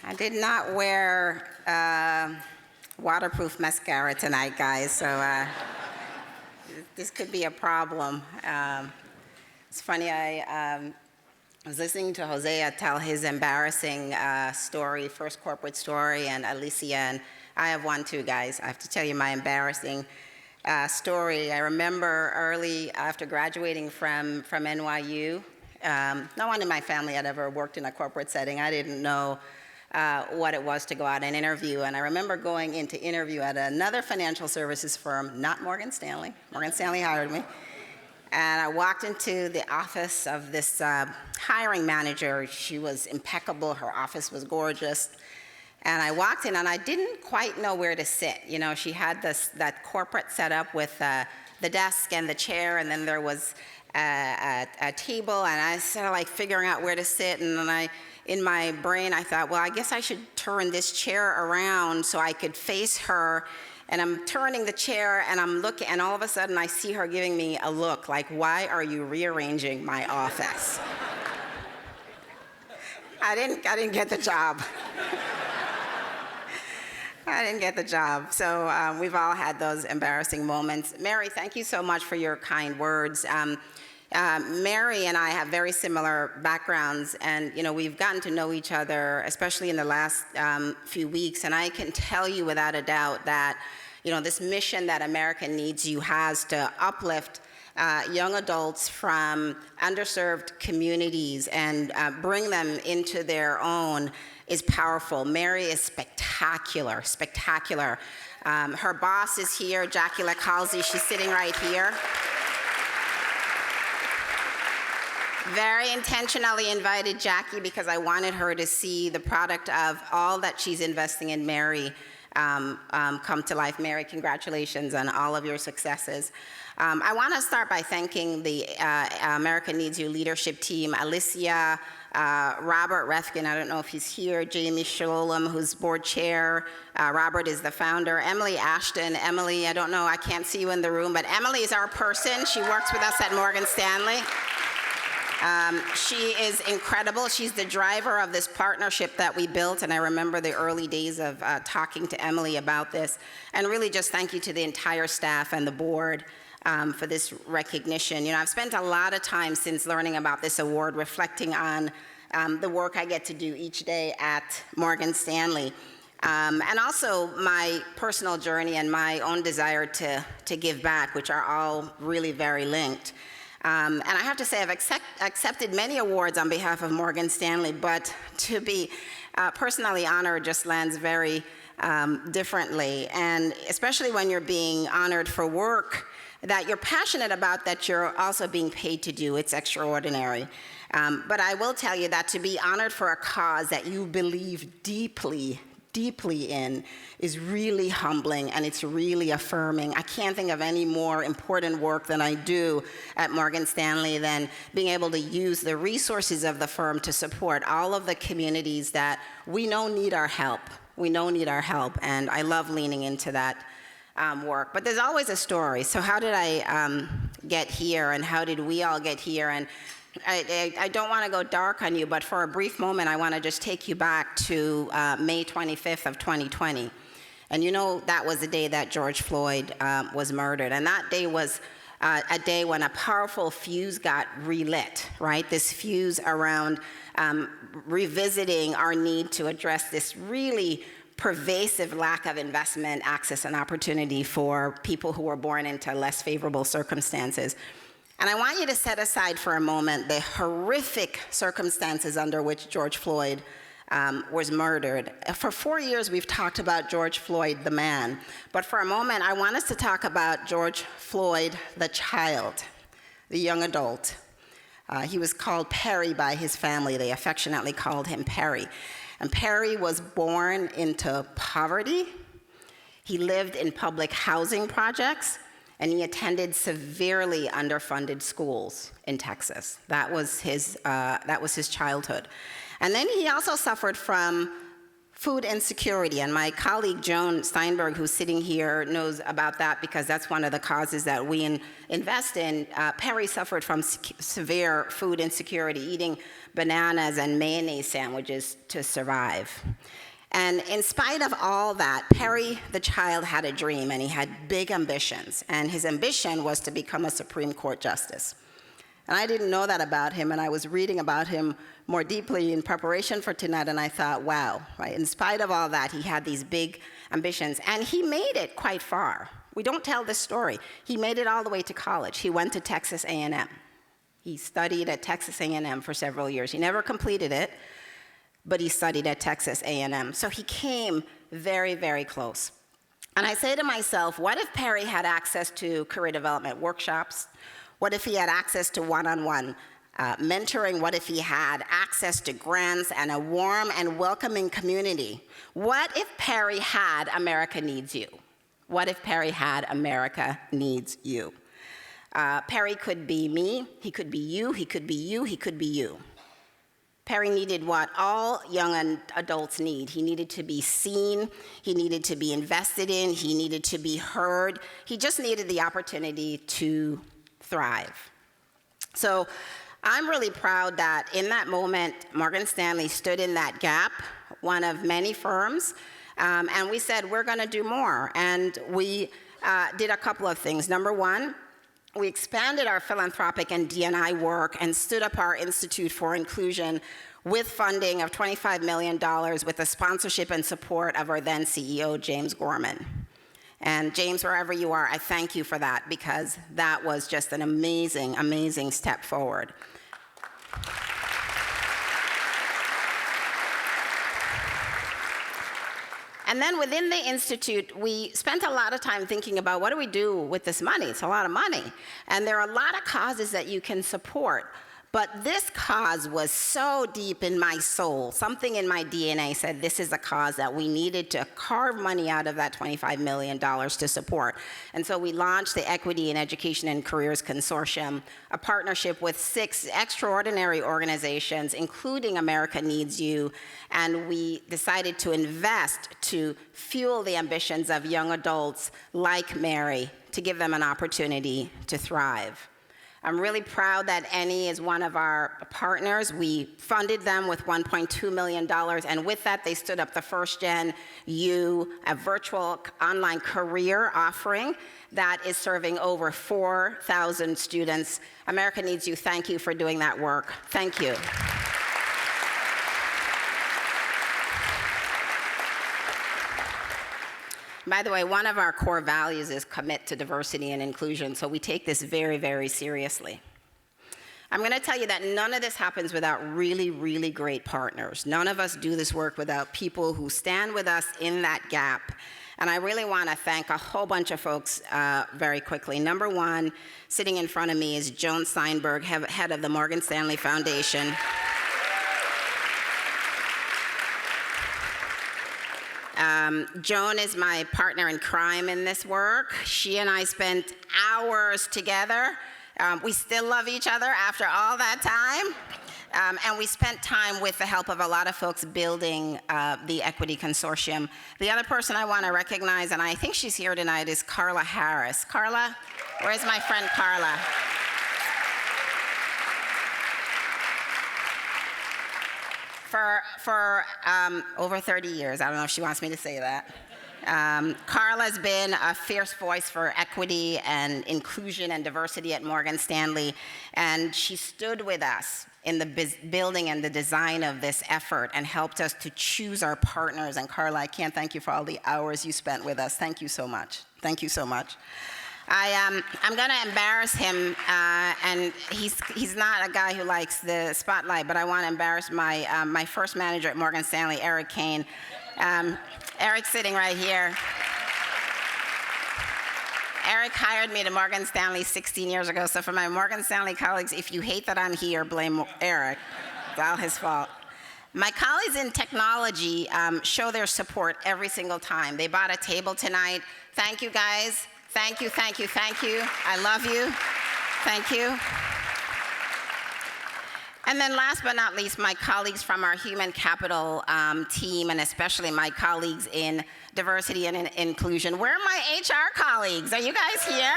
I did not wear waterproof mascara tonight, guys, so this could be a problem. It's funny, I was listening to Hosea tell his embarrassing story, first corporate story, and Alicia, and I have one too, guys. I have to tell you my embarrassing story. I remember early after graduating from NYU, no one in my family had ever worked in a corporate setting. I didn't know what it was to go out and interview. And I remember going into interview at another financial services firm, not Morgan Stanley. Morgan Stanley hired me. And I walked into the office of this hiring manager. She was impeccable. Her office was gorgeous. And I walked in, and I didn't quite know where to sit. You know, she had that corporate setup with the desk and the chair, and then there was a table, and I started like figuring out where to sit. And then in my brain, I thought, well, I guess I should turn this chair around so I could face her. And I'm turning the chair, and I'm looking, and all of a sudden I see her giving me a look like, why are you rearranging my office? I didn't get the job. I didn't get the job. So we've all had those embarrassing moments. Mary, thank you so much for your kind words. Mary and I have very similar backgrounds, and we've gotten to know each other, especially in the last few weeks. And I can tell you without a doubt that this mission that America Needs You has to uplift young adults from underserved communities and bring them into their own is powerful. Mary is spectacular, spectacular. Her boss is here, Jackie Lacalzi. She's sitting right here. Very intentionally invited Jackie because I wanted her to see the product of all that she's investing in Mary come to life. Mary, congratulations on all of your successes. I want to start by thanking the America Needs You leadership team, Alicia, Robert Refkin, I don't know if he's here, Jamie Shalom, who's board chair. Robert is the founder. Emily Ashton. Emily, I don't know, I can't see you in the room, but Emily is our person. She works with us at Morgan Stanley. She is incredible. She's the driver of this partnership that we built, and I remember the early days of talking to Emily about this. And really just thank you to the entire staff and the board for this recognition. I've spent a lot of time since learning about this award reflecting on the work I get to do each day at Morgan Stanley. And also my personal journey and my own desire to give back, which are all really very linked. And I have to say, I've accepted many awards on behalf of Morgan Stanley, but to be personally honored just lands very differently. And especially when you're being honored for work that you're passionate about, that you're also being paid to do, it's extraordinary. But I will tell you that to be honored for a cause that you believe deeply, deeply in is really humbling, and it's really affirming. I can't think of any more important work than I do at Morgan Stanley than being able to use the resources of the firm to support all of the communities that we know need our help. We know need our help, and I love leaning into that work. But there's always a story. So how did I get here, and how did we all get here? And I don't want to go dark on you, but for a brief moment, I want to just take you back to May 25th of 2020. And that was the day that George Floyd was murdered. And that day was a day when a powerful fuse got relit, right? This fuse around revisiting our need to address this really pervasive lack of investment, access, and opportunity for people who were born into less favorable circumstances. And I want you to set aside for a moment the horrific circumstances under which George Floyd was murdered. For 4 years, we've talked about George Floyd, the man. But for a moment, I want us to talk about George Floyd, the child, the young adult. He was called Perry by his family. They affectionately called him Perry. And Perry was born into poverty. He lived in public housing projects, and he attended severely underfunded schools in Texas. That was his childhood. And then he also suffered from food insecurity, and my colleague Joan Steinberg, who's sitting here, knows about that because that's one of the causes that we invest in. Perry suffered from severe food insecurity, eating bananas and mayonnaise sandwiches to survive. And in spite of all that, Perry, the child, had a dream, and he had big ambitions, and his ambition was to become a Supreme Court justice. And I didn't know that about him, and I was reading about him more deeply in preparation for tonight, and I thought, wow, right? In spite of all that, he had these big ambitions, and he made it quite far. We don't tell this story. He made it all the way to college. He went to Texas A&M. He studied at Texas A&M for several years. He never completed it, but he studied at Texas A&M. So he came very, very close. And I say to myself, what if Perry had access to career development workshops? What if he had access to one-on-one mentoring? What if he had access to grants and a warm and welcoming community? What if Perry had America Needs You? What if Perry had America Needs You? Perry could be me, he could be you, he could be you, he could be you. Perry needed what all young adults need. He needed to be seen, he needed to be invested in, he needed to be heard. He just needed the opportunity to thrive. So I'm really proud that in that moment, Morgan Stanley stood in that gap, one of many firms, and we said, we're gonna do more. And we did a couple of things. Number one, we expanded our philanthropic and D&I work and stood up our Institute for Inclusion with funding of $25 million with the sponsorship and support of our then CEO, James Gorman. And James, wherever you are, I thank you for that because that was just an amazing, amazing step forward. And then within the Institute, we spent a lot of time thinking about what do we do with this money? It's a lot of money. And there are a lot of causes that you can support. But this cause was so deep in my soul. Something in my DNA said this is a cause that we needed to carve money out of that $25 million to support. And so we launched the Equity in Education and Careers Consortium, a partnership with 6 extraordinary organizations, including America Needs You, and we decided to invest to fuel the ambitions of young adults like Mary, to give them an opportunity to thrive. I'm really proud that NE is one of our partners. We funded them with $1.2 million, and with that, they stood up the First Gen U, a virtual online career offering that is serving over 4,000 students. America Needs You, thank you for doing that work. Thank you. By the way, one of our core values is commit to diversity and inclusion, so we take this very, very seriously. I'm going to tell you that none of this happens without really, really great partners. None of us do this work without people who stand with us in that gap. And I really want to thank a whole bunch of folks very quickly. Number one, sitting in front of me is Joan Steinberg, head of the Morgan Stanley Foundation. Joan is my partner in crime in this work. She and I spent hours together. We still love each other after all that time. And we spent time with the help of a lot of folks building the Equity Consortium. The other person I want to recognize, and I think she's here tonight, is Carla Harris. Carla, where's my friend Carla? For over 30 years, I don't know if she wants me to say that. Carla's been a fierce voice for equity and inclusion and diversity at Morgan Stanley, and she stood with us in the building and the design of this effort and helped us to choose our partners. And Carla, I can't thank you for all the hours you spent with us. Thank you so much. Thank you so much. I'm going to embarrass him, and he's not a guy who likes the spotlight, but I want to embarrass my first manager at Morgan Stanley, Eric Kane. Eric's sitting right here. Eric hired me to Morgan Stanley 16 years ago, so for my Morgan Stanley colleagues, if you hate that I'm here, blame Eric. It's all his fault. My colleagues in technology show their support every single time. They bought a table tonight. Thank you, guys. Thank you, thank you, thank you. I love you. Thank you. And then last but not least, my colleagues from our human capital team, and especially my colleagues in diversity and inclusion. Where are my HR colleagues? Are you guys here?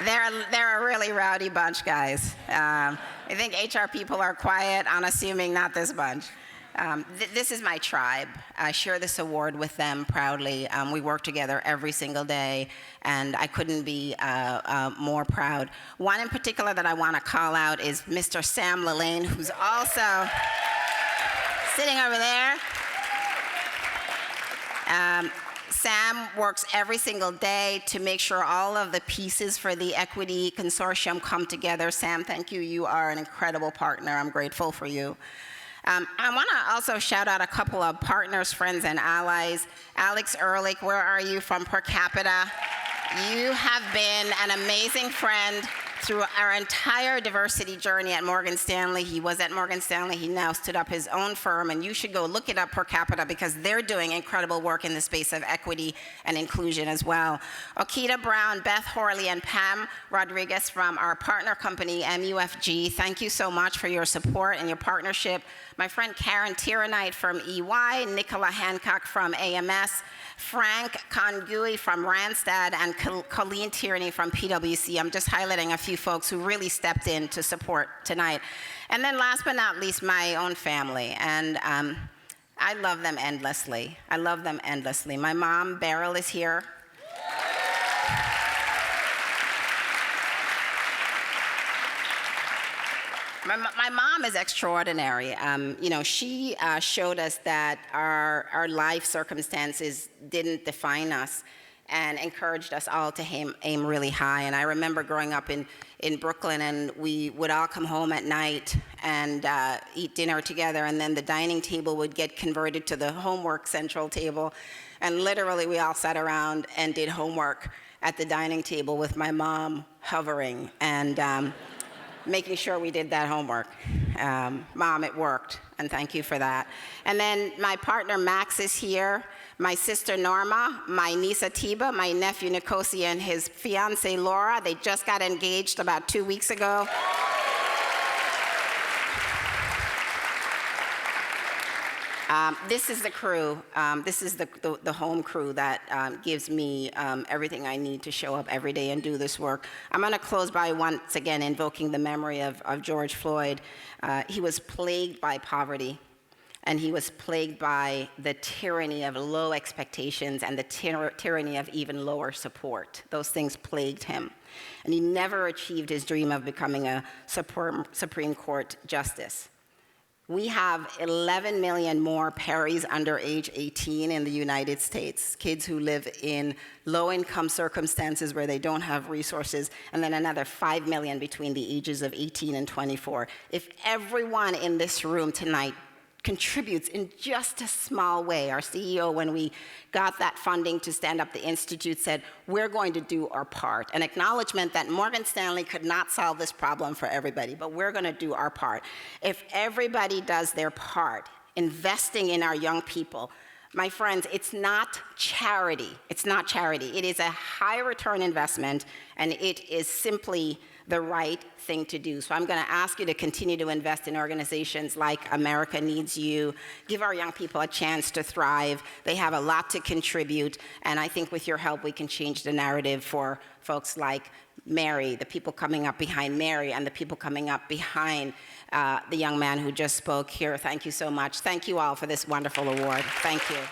They're a really rowdy bunch, guys. I think HR people are quiet, unassuming, not this bunch. This is my tribe. I share this award with them proudly. We work together every single day, and I couldn't be more proud. One in particular that I want to call out is Mr. Sam Lillane, who's also sitting over there. Sam works every single day to make sure all of the pieces for the Equity Consortium come together. Sam, thank you. You are an incredible partner. I'm grateful for you. I want to also shout out a couple of partners, friends, and allies. Alex Ehrlich, where are you, from Per Capita? You have been an amazing friend through our entire diversity journey at Morgan Stanley. He was at Morgan Stanley. He now stood up his own firm, and you should go look it up, Per Capita, because they're doing incredible work in the space of equity and inclusion as well. Okita Brown, Beth Horley, and Pam Rodriguez from our partner company, MUFG, thank you so much for your support and your partnership. My friend Karen Tiernite from EY, Nicola Hancock from AMS, Frank Congui from Randstad, and Colleen Tierney from PwC. I'm just highlighting a few folks who really stepped in to support tonight. And then last but not least, my own family. And I love them endlessly. I love them endlessly. My mom, Beryl, is here. My mom is extraordinary. You know, she showed us that our life circumstances didn't define us and encouraged us all to aim really high. And I remember growing up in Brooklyn, and we would all come home at night and eat dinner together, and then the dining table would get converted to the homework central table. And literally, we all sat around and did homework at the dining table with my mom hovering and making sure we did that homework. Mom, it worked, and thank you for that. And then my partner Max is here, my sister Norma, my niece Atiba, my nephew Nkosi, and his fiancée Laura. They just got engaged about 2 weeks ago. This is the crew. This is the home crew that gives me everything I need to show up every day and do this work. I'm going to close by once again invoking the memory of George Floyd. He was plagued by poverty, and he was plagued by the tyranny of low expectations and the tyranny of even lower support. Those things plagued him. And he never achieved his dream of becoming a Supreme Court justice. We have 11 million more Perrys under age 18 in the United States, kids who live in low-income circumstances where they don't have resources, and then another 5 million between the ages of 18 and 24. If everyone in this room tonight contributes in just a small way. Our CEO, when we got that funding to stand up the Institute, said, we're going to do our part. An acknowledgement that Morgan Stanley could not solve this problem for everybody, but we're going to do our part. If everybody does their part, investing in our young people, my friends, it's not charity. It's not charity. It is a high return investment, and it is simply the right thing to do. So I'm going to ask you to continue to invest in organizations like America Needs You. Give our young people a chance to thrive. They have a lot to contribute, and I think with your help, we can change the narrative for folks like Mary, the people coming up behind Mary, and the people coming up behind the young man who just spoke here. Thank you so much. Thank you all for this wonderful award. Thank you.